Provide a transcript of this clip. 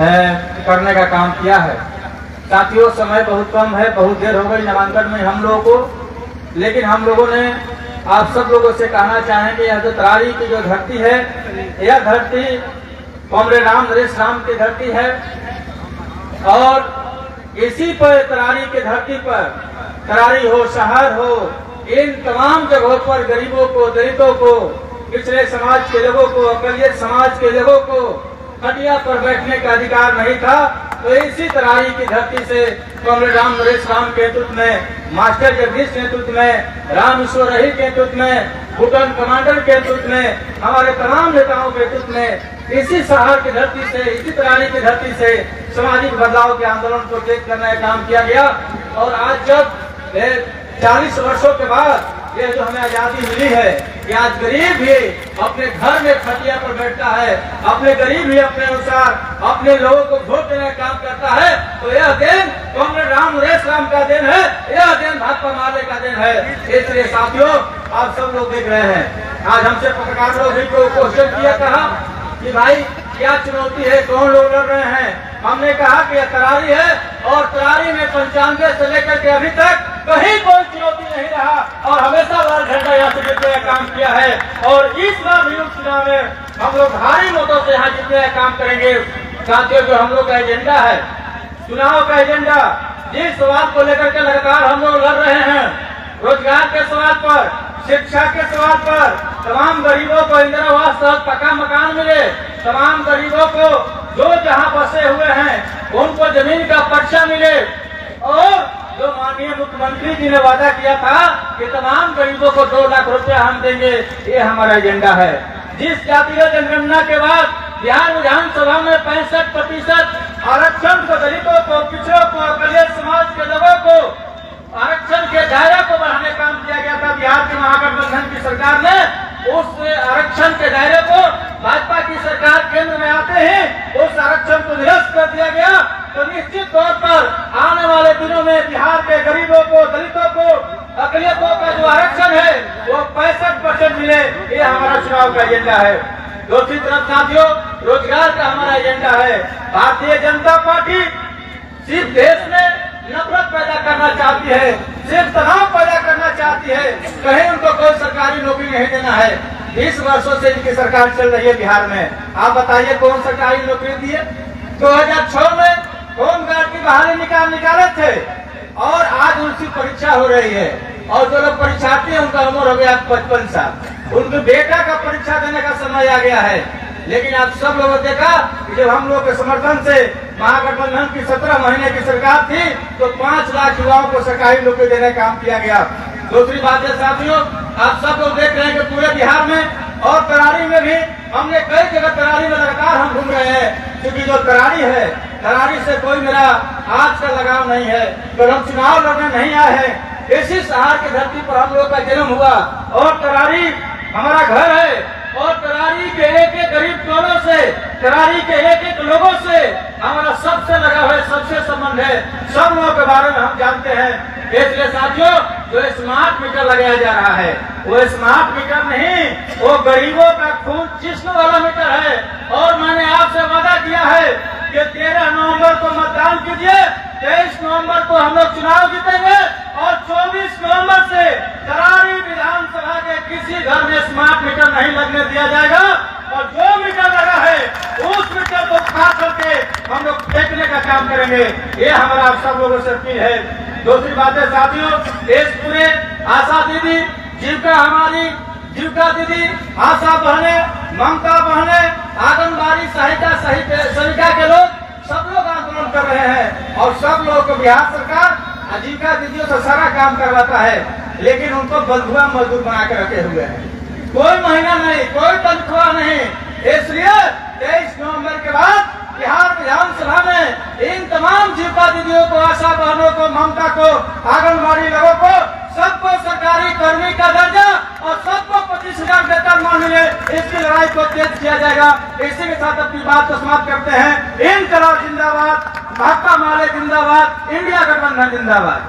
करने का काम किया है। साथियों, समय बहुत कम है, बहुत देर हो गई नामांकन में हम लोगों को, लेकिन हम लोगों ने आप सब लोगों से कहना चाहेंगे यह जो तरारी की जो धरती है, यह धरती कॉमरेड राम नरेश राम की धरती है और इसी पर तरारी की धरती पर तरारी हो, शहर हो, इन तमाम जगहों पर गरीबों को, दलितों को, पिछड़े समाज के लोगों को, अकलियत समाज के लोगों को खटिया पर बैठने का अधिकार नहीं था। तो इसी तरारी की धरती से कॉमरेड राम नरेश राम के नेतृत्व में, मास्टर जगदीश के नेतृत्व में, राम ईश्वर रही के नेतृत्व में, भूटान कमांडर के नेतृत्व में, हमारे तमाम नेताओं के नेतृत्व में इसी शहर की धरती से, इसी तरारी की धरती से सामाजिक बदलाव के आंदोलन को तेज करने का काम किया गया। और आज जब 40 वर्षों के बाद ये जो हमें आजादी मिली है, कि आज गरीब भी अपने घर में खटिया पर बैठता है, अपने गरीब भी अपने अनुसार अपने लोगों को वोट देने का काम करता है, तो यह दिन कॉमरेड राम नरेश राम का दिन है, यह दिन भाकपा माले का दिन है। इसलिए साथियों, आप सब लोग देख रहे हैं, आज हमसे पत्रकार लोग भी को क्वेश्चन किया, कहा कि भाई क्या चुनौती है, कौन लोग लड़ रहे हैं। हमने कहा कि यह तरारी है और तरारी में 95 से लेकर के अभी तक कहीं कोई चुनौती नहीं रहा और हमेशा लाल झंडा यहाँ से जीतने का काम किया है। और इस बार भी चुनाव में हम लोग भारी मतों से यहाँ जीतने का काम करेंगे। साथियों, जो हम लोग का एजेंडा है, चुनाव का एजेंडा, जिस सवाल को लेकर के लगातार हम लोग लड़ रहे हैं, रोजगार के सवाल पर, शिक्षा के सवाल पर, तमाम गरीबों को इंदिरा आवास तहत पक्का मकान मिले, तमाम गरीबों को जो जहां बसे हुए हैं उनको जमीन का पर्चा मिले, और जो माननीय मुख्यमंत्री जी ने वादा किया था कि तमाम गरीबों को 2 लाख रुपया हम देंगे, ये हमारा एजेंडा है। जिस जातीय जनगणना के बाद बिहार विधानसभा में 65% आरक्षण को, दलितों को, पिछड़ों को, अकलियत समाज के लोगों को आरक्षण के दायरे को बढ़ाने का काम किया गया था। बिहार के महागठबंधन की सरकार ने उस आरक्षण के दायरे को, भाजपा की सरकार केंद्र में आते ही उस आरक्षण को निरस्त कर दिया गया। तो निश्चित तौर पर आने वाले दिनों में बिहार के गरीबों को, दलितों को, अकलियतों का जो आरक्षण है वो 65% मिले, ये हमारा चुनाव का एजेंडा है। दूसरी तरफ साथियों, रोजगार का हमारा एजेंडा है। भारतीय जनता पार्टी सिर्फ देश में नफरत पैदा करना चाहती है, सिर्फ तनाव पैदा करना चाहती है, कहीं उनको कोई सरकारी नौकरी नहीं देना है। 20 वर्षों से इनकी सरकार चल रही है बिहार में, आप बताइए कौन सरकारी नौकरी दी है। 2006 में होम गार्ड की बहाली निकाले थे और आज उनकी परीक्षा हो रही है, और जो लोग परीक्षार्थी है उनका उम्र हो गया 55 साल, उनके बेटा का परीक्षा देने का समय आ गया है। लेकिन आप सब लोगों ने देखा कि जब हम लोग के समर्थन से महागठबंधन की 17 महीने की सरकार थी तो 5 लाख युवाओं को सरकारी नौकरी देने का काम किया गया। दूसरी बात है साथियों, आप सब लोग देख रहे हैं कि पूरे बिहार में और तरारी में भी हमने कई जगह तरारी में लगातार हम घूम रहे हैं, क्योंकि जो तरारी है, तरारी से कोई मेरा आज का लगाव नहीं है, तो हम चुनाव लड़ने नहीं आए हैं। इसी शहर की धरती पर हम लोग का जन्म हुआ और तरारी हमारा घर है, और तरारी के एक एक गरीब टोलों से, तरारी के एक एक लोगों से हमारा सबसे लगा हुआ है, सबसे संबंध है, सब लोगों के बारे में हम जानते हैं। इसलिए साथियों, जो स्मार्ट मीटर लगाया जा रहा है वो स्मार्ट मीटर नहीं, वो गरीबों का खून चूसने वाला मीटर है। और मैंने आपसे वादा किया है कि 13 नवंबर को मतदान कीजिए, 23 नवंबर को हम लोग चुनाव जीतेंगे और 24 नवंबर से तरारी विधानसभा के किसी घर में स्मार्ट मीटर नहीं लगने दिया जाएगा, और जो मीटर लगा है उस मीटर को खा करके हम लोग फेंकने का काम करेंगे। ये हमारा आप सब लोगों से अपील है। दूसरी बात है साथियों, देश पूरे आशा दीदी, जीविका हमारी, जीविका दीदी, आशा बहने, ममता बहने, आंगनबाड़ी सहायिका के लोग, सब लोग आंदोलन कर रहे हैं और सब लोग को बिहार सरकार आजीविका दीदियों से सारा काम करवाता है, लेकिन उनको बंधुआ मजदूर बना के रखे हुए हैं। कोई महीना नहीं, कोई तनख्वाह नहीं। इसलिए 23 नवंबर के बाद बिहार विधानसभा में इन तमाम जीविका दीदियों को, आशा बहनों को, ममता को, आंगनबाड़ी लोगों को, सबको सरकारी कर्मी का दर्जा और सबको 25,000 वेतन मिले, इसकी लड़ाई को तेज किया जाएगा। इसी के साथ अपनी बात को समाप्त करते हैं। इनकलाब जिंदाबाद, भाकपा माले जिंदाबाद, इंडिया गठबंधन जिंदाबाद।